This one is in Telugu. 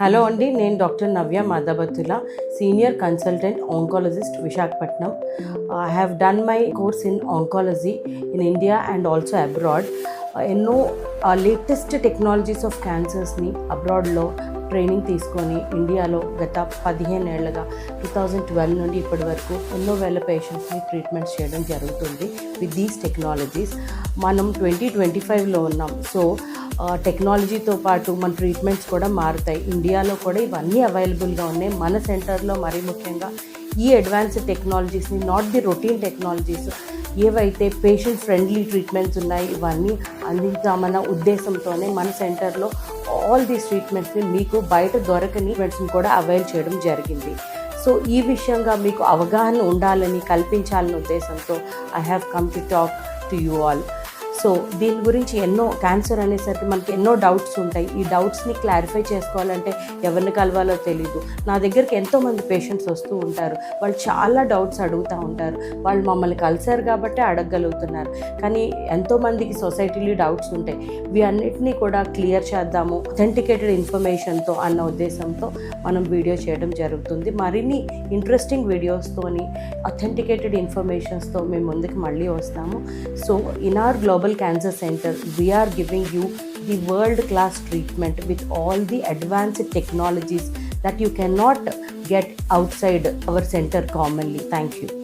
హలో అండి, నేను doctor Navya Madhabathula, senior consultant oncologist, Visakhapatnam. I have done my course in oncology in India and also abroad. ఎన్నో లేటెస్ట్ టెక్నాలజీస్ ఆఫ్ క్యాన్సర్స్ని అబ్రాడ్లో ట్రైనింగ్ తీసుకొని ఇండియాలో గత 15 ఏళ్ళగా 2012 నుండి ఇప్పటి వరకు ఎన్నో వేల పేషెంట్స్ని ట్రీట్మెంట్స్ చేయడం జరుగుతుంది విత్ దీస్ టెక్నాలజీస్. మనం 2025లో ఉన్నాం. సో టెక్నాలజీతో పాటు మన ట్రీట్మెంట్స్ కూడా మారుతాయి. ఇండియాలో కూడా ఇవన్నీ అవైలబుల్గా ఉన్నాయి. మన సెంటర్లో మరీ ముఖ్యంగా ఈ అడ్వాన్స్డ్ టెక్నాలజీస్ని, నాట్ ది రొటీన్ టెక్నాలజీస్, ఏవైతే పేషెంట్ ఫ్రెండ్లీ ట్రీట్మెంట్స్ ఉన్నాయి ఇవన్నీ అందించామన్న ఉద్దేశంతోనే మన సెంటర్లో ఆల్ దీస్ ట్రీట్మెంట్స్ని మీకు బయట దొరకని ట్రీట్మెంట్స్ని కూడా అవైల్ చేయడం జరిగింది. సో ఈ విషయంగా మీకు అవగాహన ఉండాలని, కల్పించాలనే ఉద్దేశంతో I have come to talk to you all. So దీని గురించి ఎన్నో, క్యాన్సర్ అనేసరికి మనకి ఎన్నో డౌట్స్ ఉంటాయి. ఈ డౌట్స్ని క్లారిఫై చేసుకోవాలంటే ఎవరిని కలవాలో తెలీదు. నా దగ్గరికి ఎంతోమంది పేషెంట్స్ వస్తూ ఉంటారు. వాళ్ళు చాలా డౌట్స్ అడుగుతూ ఉంటారు. వాళ్ళు మమ్మల్ని కలిసారు కాబట్టి అడగగలుగుతున్నారు. కానీ ఎంతోమందికి సొసైటీలో డౌట్స్ ఉంటాయి. ఇవి అన్నిటినీ కూడా క్లియర్ చేద్దాము అథెంటికేటెడ్ ఇన్ఫర్మేషన్తో అన్న ఉద్దేశంతో మనం వీడియో చేయడం జరుగుతుంది. మరిన్ని ఇంట్రెస్టింగ్ వీడియోస్తోని, అథెంటికేటెడ్ ఇన్ఫర్మేషన్స్తో మేము ముందుకు మళ్ళీ వస్తాము. So in our Global Cancer Center, we are giving you the world-class treatment with all the advanced technologies that you cannot get outside our center commonly. Thank you.